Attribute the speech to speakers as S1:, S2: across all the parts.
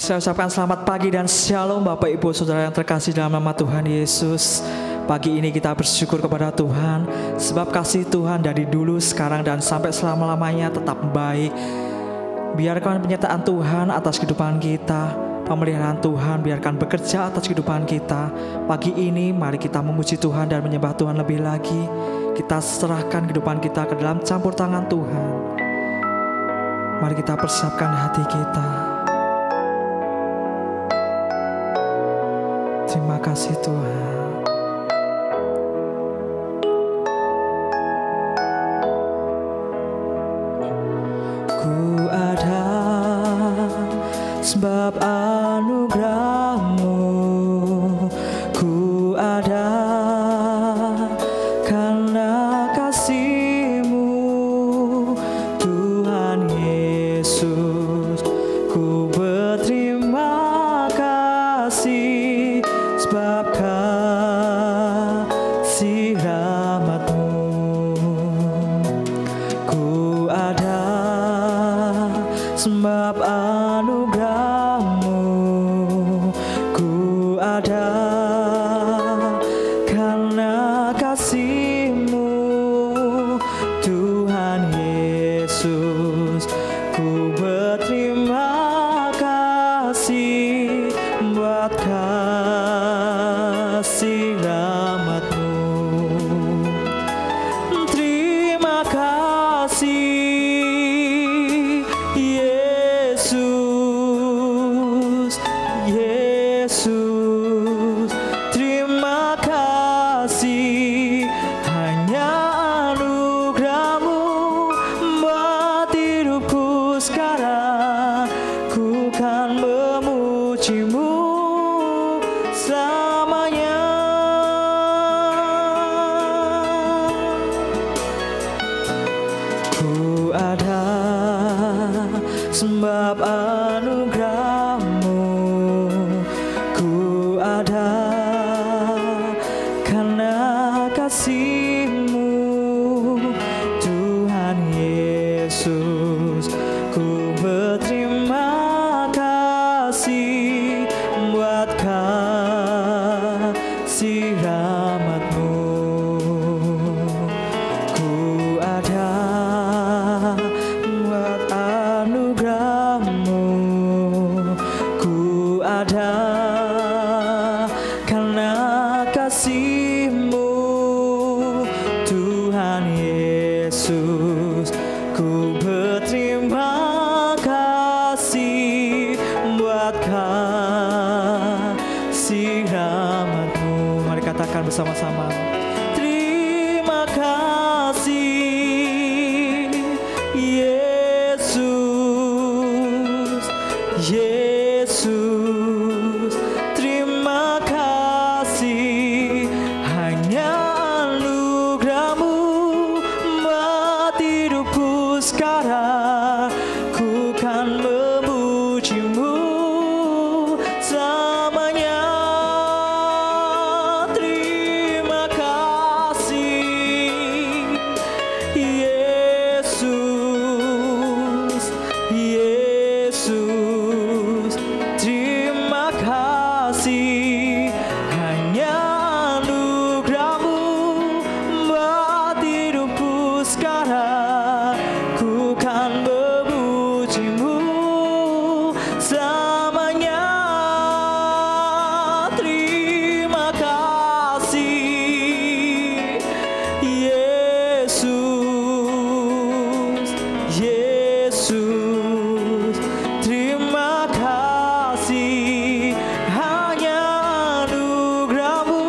S1: Saya ucapkan selamat pagi dan shalom Bapak Ibu Saudara yang terkasih dalam nama Tuhan Yesus. Pagi ini kita bersyukur kepada Tuhan, sebab kasih Tuhan dari dulu, sekarang, dan sampai selama-lamanya tetap baik. Biarkan penyertaan Tuhan atas kehidupan kita, pemeliharaan Tuhan biarkan bekerja atas kehidupan kita. Pagi ini mari kita memuji Tuhan dan menyembah Tuhan lebih lagi. Kita serahkan kehidupan kita ke dalam campur tangan Tuhan. Mari kita persiapkan hati kita. Terima kasih Tuhan. Ku ada sebab anugerah-Mu, ku ada karena kasih-Mu, Tuhan Yesus. Ku berterima kasih sebab kasih rahmat-Mu. Ku ada sebab anugerah-Mu, ku ada karena kasih-Mu, Tuhan Yesus. Ku berterima kasih buat kasih rahmat-Mu. Terima kasih Yesus, Yesus. Terima kasih, hanya anugerah-Mu buat hidupku sekarang. Ku kan memuji-Mu selamanya. Ku ada sebab anugerah-Mu, ku ada karena kasih-Mu, Tuhan Yesus. Ku berterima kasih buat kasih rahmat-Mu. Ku ada buat anugerah-Mu, ku ada karena kasih-Mu, Tuhan Yesus. Ku berterima kasih buat kasih rahmat-Mu. Mari katakan bersama-sama. Terima kasih Yesus, Yesus. Terima kasih, hanya anugerah-Mu buat hidupku sekarang. Ku kan memuji-Mu selamanya. Terima kasih Yesus, Yesus. Terima kasih, hanya anugerah-Mu buat hidupku sekarang. Ku kan memuji-Mu selamanya. Terima kasih Yesus, Yesus. Terima kasih, hanya anugerah-Mu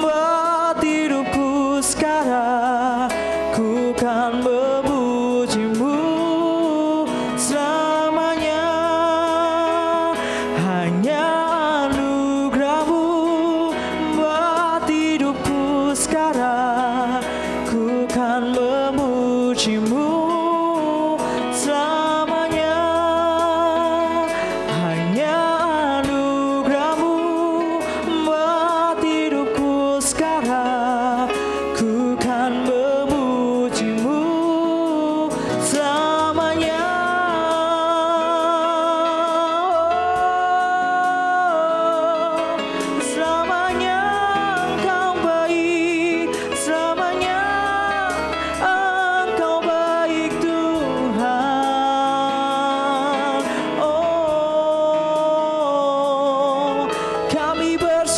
S1: buat hidupku sekarang. Ku kan memuji-Mu selamanya. Hanya anugerah-Mu buat hidupku sekarang. Ku kan memuji-Mu selamanya. Hanya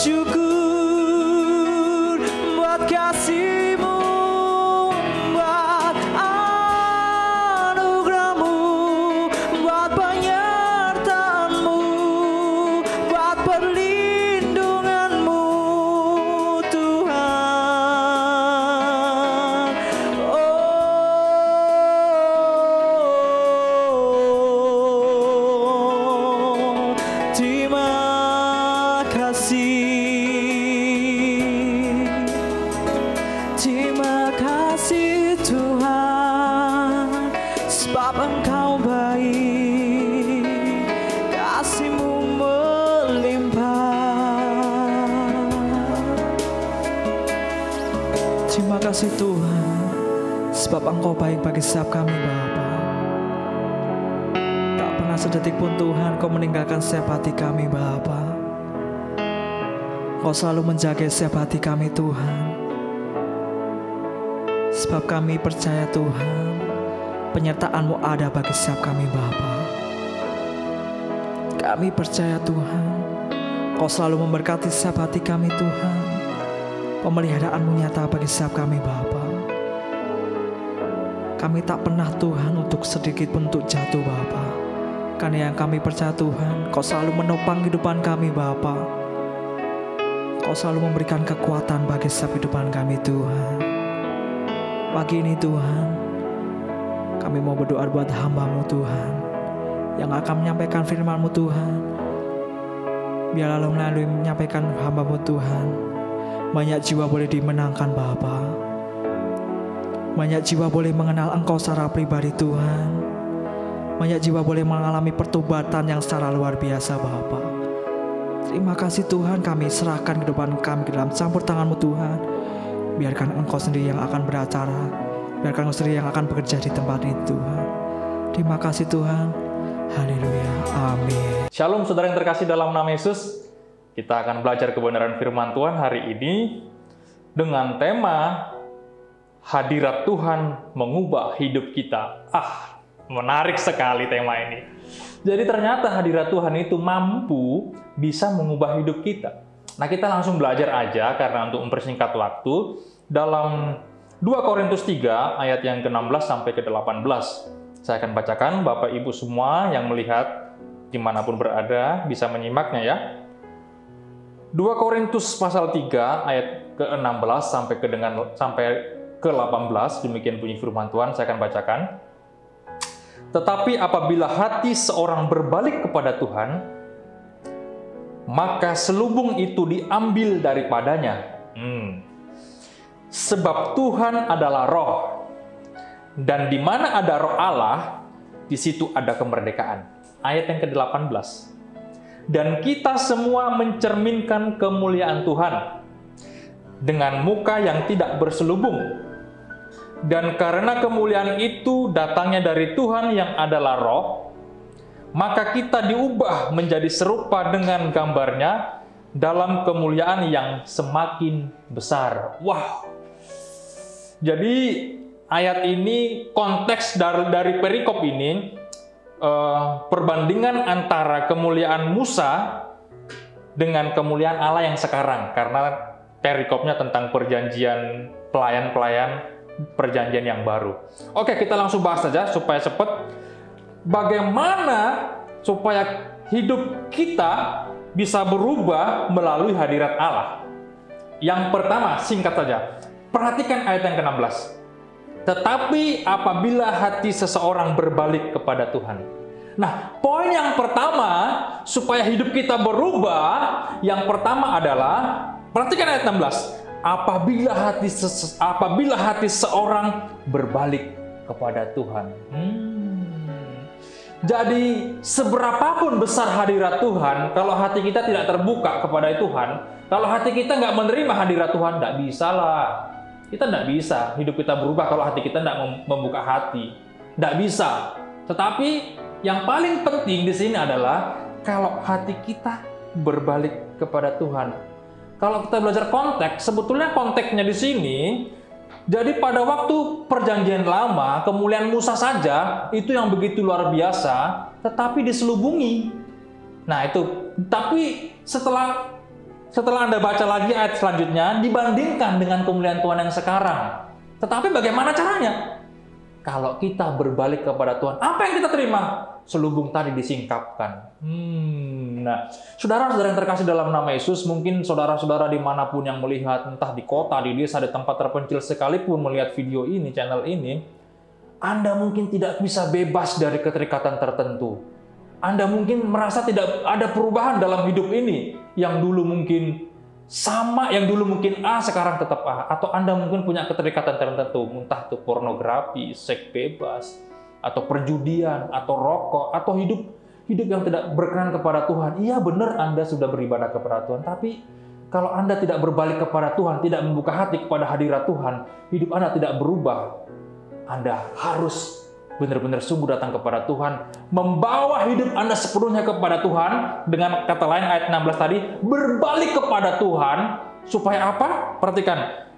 S1: bersyukur buat kasih-Mu, buat anugerah-Mu, buat penyertaan-Mu, buat perlindungan-Mu, Tuhan. Oh, terima kasih. Terima kasih Tuhan, sebab Engkau baik, kasih-Mu melimpah. Terima kasih Tuhan, sebab Engkau baik bagi setiap kami Bapa. Tak pernah sedetik pun Tuhan Kau meninggalkan setiap hati kami Bapa. Kau selalu menjaga setiap hati kami Tuhan. Sebab kami percaya Tuhan, penyertaan-Mu ada bagi setiap kami Bapa. Kami percaya Tuhan, Kau selalu memberkati setiap hati kami Tuhan. Pemeliharaanmu nyata bagi setiap kami Bapa. Kami tak pernah Tuhan untuk sedikit pun untuk jatuh Bapa. Karena yang kami percaya Tuhan, Kau selalu menopang kehidupan kami Bapa. Kau selalu memberikan kekuatan bagi setiap kehidupan kami Tuhan. Pagi ini Tuhan, kami mau berdoa buat hamba-Mu Tuhan, yang akan menyampaikan firman-Mu Tuhan. Biarlah melalui menyampaikan hamba-Mu Tuhan, banyak jiwa boleh dimenangkan Bapa. Banyak jiwa boleh mengenal Engkau secara pribadi Tuhan. Banyak jiwa boleh mengalami pertobatan yang secara luar biasa Bapa. Terima kasih Tuhan, kami serahkan kehidupan kami ke dalam campur tangan-Mu Tuhan. Biarkan Engkau sendiri yang akan beracara, biarkan Engkau sendiri yang akan bekerja di tempat ini Tuhan. Terima kasih Tuhan. Haleluya. Amin.
S2: Shalom saudara yang terkasih dalam nama Yesus. Kita akan belajar kebenaran firman Tuhan hari ini dengan tema hadirat Tuhan mengubah hidup kita. Menarik sekali tema ini. Jadi ternyata hadirat Tuhan itu mampu bisa mengubah hidup kita. Nah, kita langsung belajar aja karena untuk mempersingkat waktu dalam 2 Korintus 3 ayat yang ke-16 sampai ke-18. Saya akan bacakan, Bapak Ibu semua yang melihat dimanapun berada bisa menyimaknya ya. 2 Korintus pasal 3 ayat ke-16 sampai ke-18, demikian bunyi firman Tuhan, saya akan bacakan. Tetapi apabila hati seorang berbalik kepada Tuhan, maka selubung itu diambil daripadanya. Sebab Tuhan adalah roh, dan di mana ada roh Allah, di situ ada kemerdekaan. Ayat yang ke-18. Dan kita semua mencerminkan kemuliaan Tuhan dengan muka yang tidak berselubung. Dan karena kemuliaan itu datangnya dari Tuhan yang adalah roh, maka kita diubah menjadi serupa dengan gambarnya dalam kemuliaan yang semakin besar. Wow! Jadi ayat ini, konteks dari perikop ini, perbandingan antara kemuliaan Musa dengan kemuliaan Allah yang sekarang. Karena perikopnya tentang perjanjian pelayan-pelayan, perjanjian yang baru. Oke, kita langsung bahas saja supaya cepat. Bagaimana supaya hidup kita bisa berubah melalui hadirat Allah? Yang pertama, singkat saja. Perhatikan ayat yang ke-16. Tetapi apabila hati seseorang berbalik kepada Tuhan. Nah, poin yang pertama supaya hidup kita berubah, yang pertama adalah, perhatikan ayat 16. Apabila hati seorang berbalik kepada Tuhan. Jadi seberapapun besar hadirat Tuhan, kalau hati kita tidak terbuka kepada Tuhan, kalau hati kita nggak menerima hadirat Tuhan, nggak bisa lah. Kita nggak bisa hidup kita berubah kalau hati kita nggak membuka hati. Nggak bisa. Tetapi yang paling penting di sini adalah kalau hati kita berbalik kepada Tuhan. Kalau kita belajar konteks, sebetulnya konteksnya di sini, jadi pada waktu perjanjian lama, kemuliaan Musa saja, itu yang begitu luar biasa, tetapi diselubungi. Nah itu, tapi setelah setelah Anda baca lagi ayat selanjutnya, dibandingkan dengan kemuliaan Tuhan yang sekarang. Tetapi bagaimana caranya? Kalau kita berbalik kepada Tuhan, apa yang kita terima? Selubung tadi disingkapkan. Nah, saudara-saudara yang terkasih dalam nama Yesus, mungkin saudara-saudara dimanapun yang melihat, entah di kota, di desa, di tempat terpencil sekalipun melihat video ini, channel ini, Anda mungkin tidak bisa bebas dari keterikatan tertentu. Anda mungkin merasa tidak ada perubahan dalam hidup ini, yang dulu mungkin sama, yang dulu mungkin A, sekarang tetap A. Atau Anda mungkin punya keterikatan tertentu, entah itu pornografi, seks bebas, atau perjudian, atau rokok, atau hidup yang tidak berkenan kepada Tuhan. Iya benar Anda sudah beribadah kepada Tuhan, tapi kalau Anda tidak berbalik kepada Tuhan, tidak membuka hati kepada hadirat Tuhan, hidup Anda tidak berubah. Anda harus benar-benar sungguh datang kepada Tuhan, membawa hidup Anda sepenuhnya kepada Tuhan. Dengan kata lain ayat 16 tadi, berbalik kepada Tuhan, supaya apa? Perhatikan,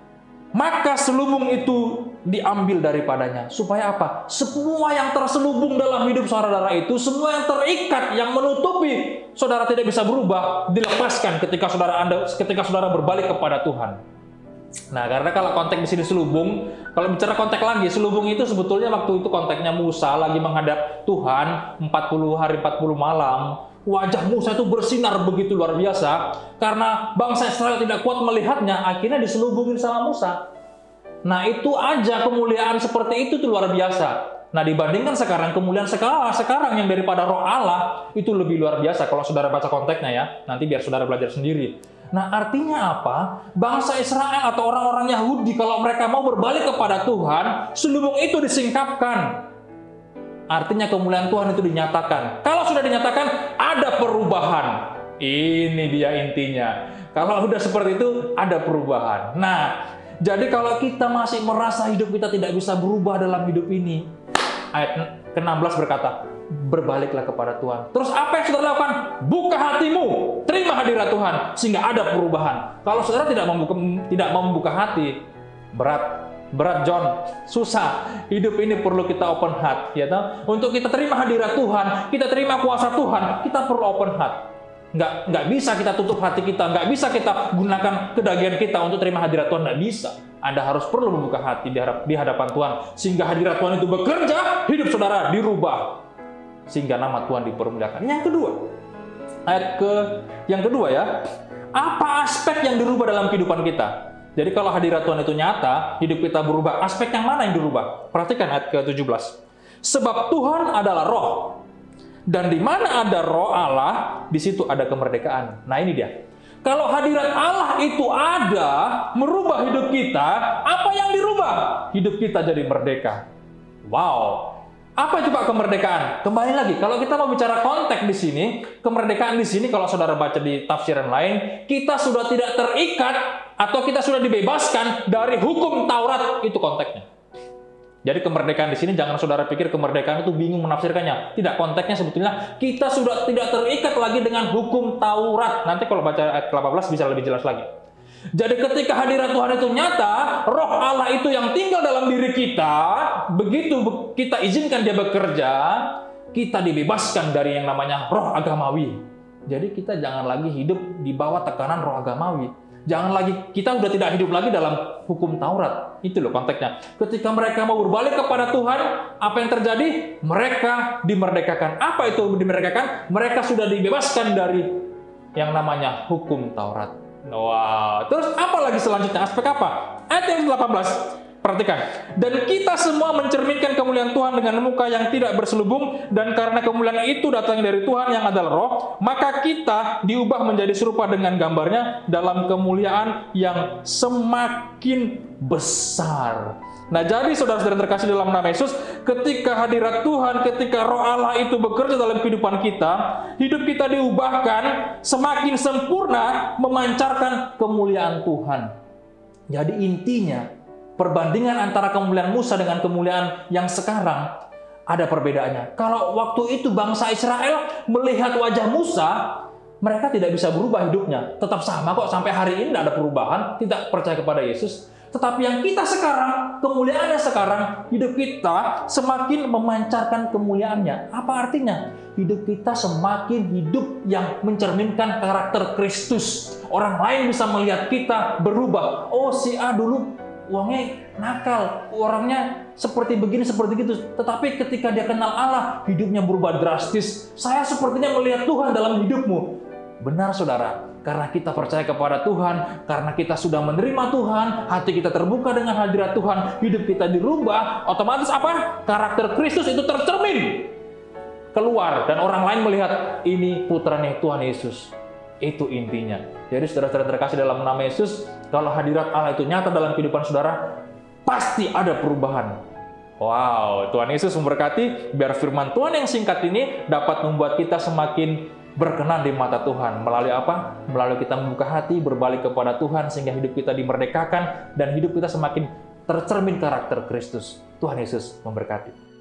S2: maka selubung itu diambil daripadanya. Supaya apa? Semua yang terselubung dalam hidup saudara itu, semua yang terikat, yang menutupi saudara tidak bisa berubah, dilepaskan ketika saudara berbalik kepada Tuhan. Nah, karena kalau konteks di sini selubung, kalau bicara konteks lagi, selubung itu sebetulnya waktu itu konteksnya Musa lagi menghadap Tuhan 40 hari 40 malam. Wajah Musa itu bersinar begitu luar biasa karena bangsa Israel tidak kuat melihatnya, akhirnya diselubungin sama Musa. Nah, itu aja kemuliaan seperti itu tuh luar biasa. Nah, dibandingkan sekarang, kemuliaan sekarang yang daripada Roh Allah itu lebih luar biasa. Kalau saudara baca konteksnya ya, nanti biar saudara belajar sendiri. Nah, artinya apa? Bangsa Israel atau orang-orang Yahudi kalau mereka mau berbalik kepada Tuhan, selubung itu disingkapkan. Artinya kemuliaan Tuhan itu dinyatakan. Kalau sudah dinyatakan, ada perubahan. Ini dia intinya. Kalau sudah seperti itu, ada perubahan. Nah, jadi kalau kita masih merasa hidup kita tidak bisa berubah dalam hidup ini, ayat ke-16 berkata, berbaliklah kepada Tuhan. Terus apa yang saudara lakukan? Buka hatimu, terima hadirat Tuhan, sehingga ada perubahan. Kalau saudara tidak membuka hati, berat John, susah. Hidup ini perlu kita open heart, ya toh? Untuk kita terima hadirat Tuhan, kita terima kuasa Tuhan, kita perlu open heart. Nggak bisa kita tutup hati kita, nggak bisa kita gunakan kedagingan kita untuk terima hadirat Tuhan, nggak bisa. Anda harus perlu membuka hati di hadapan Tuhan, sehingga hadirat Tuhan itu bekerja, hidup saudara dirubah, sehingga nama Tuhan dipermuliakan. Yang kedua, yang kedua ya, apa aspek yang dirubah dalam kehidupan kita? Jadi kalau hadirat Tuhan itu nyata, hidup kita berubah. Aspek yang mana yang dirubah? Perhatikan ayat ke-17. Sebab Tuhan adalah roh. Dan di mana ada roh Allah, di situ ada kemerdekaan. Nah ini dia. Kalau hadirat Allah itu ada, merubah hidup kita, apa yang dirubah? Hidup kita jadi merdeka. Wow. Apa coba kemerdekaan? Kembali lagi, kalau kita mau bicara konteks di sini, kemerdekaan di sini kalau saudara baca di tafsiran lain, kita sudah tidak terikat atau kita sudah dibebaskan dari hukum Taurat, itu konteksnya. Jadi kemerdekaan di sini jangan saudara pikir kemerdekaan itu bingung menafsirkannya. Tidak, konteksnya sebetulnya kita sudah tidak terikat lagi dengan hukum Taurat. Nanti kalau baca ayat 18 bisa lebih jelas lagi. Jadi ketika hadirat Tuhan itu nyata, roh Allah itu yang tinggal dalam diri kita, begitu kita izinkan dia bekerja, kita dibebaskan dari yang namanya roh agamawi. Jadi kita jangan lagi hidup di bawah tekanan roh agamawi. Jangan lagi, kita udah tidak hidup lagi dalam hukum Taurat. Itu loh konteksnya. Ketika mereka mau berbalik kepada Tuhan, apa yang terjadi? Mereka dimerdekakan. Apa itu dimerdekakan? Mereka sudah dibebaskan dari yang namanya hukum Taurat. Wow. Terus apa lagi selanjutnya? Aspek apa? Ayat yang 18. Perhatikan. Dan kita semua mencerminkan kemuliaan Tuhan dengan muka yang tidak berselubung, dan karena kemuliaan itu datangnya dari Tuhan yang adalah roh, maka kita diubah menjadi serupa dengan gambarnya dalam kemuliaan yang semakin besar. Nah, jadi saudara-saudara terkasih dalam nama Yesus, ketika hadirat Tuhan, ketika roh Allah itu bekerja dalam kehidupan kita, hidup kita diubahkan semakin sempurna memancarkan kemuliaan Tuhan. Jadi intinya, perbandingan antara kemuliaan Musa dengan kemuliaan yang sekarang ada perbedaannya. Kalau waktu itu bangsa Israel melihat wajah Musa, mereka tidak bisa berubah hidupnya. Tetap sama kok, sampai hari ini tidak ada perubahan, tidak percaya kepada Yesus. Tetapi yang kita sekarang, kemuliaannya sekarang, hidup kita semakin memancarkan kemuliaannya. Apa artinya? hidup kita semakin hidup yang mencerminkan karakter Kristus. Orang lain bisa melihat kita berubah. Oh, si A dulu uangnya nakal, orangnya seperti begini, seperti gitu. Tetapi ketika dia kenal Allah, hidupnya berubah drastis. Saya sepertinya melihat Tuhan dalam hidupmu. Benar saudara, karena kita percaya kepada Tuhan, karena kita sudah menerima Tuhan, hati kita terbuka dengan hadirat Tuhan, hidup kita dirubah, otomatis apa? Karakter Kristus itu tercermin keluar, dan orang lain melihat ini putranya Tuhan Yesus. Itu intinya. Jadi saudara-saudara terkasih dalam nama Yesus, kalau hadirat Allah itu nyata dalam kehidupan saudara, pasti ada perubahan. Wow, Tuhan Yesus memberkati. Biar firman Tuhan yang singkat ini dapat membuat kita semakin berkenan di mata Tuhan. Melalui apa? Melalui kita membuka hati, berbalik kepada Tuhan, sehingga hidup kita dimerdekakan, dan hidup kita semakin tercermin karakter Kristus. Tuhan Yesus memberkati.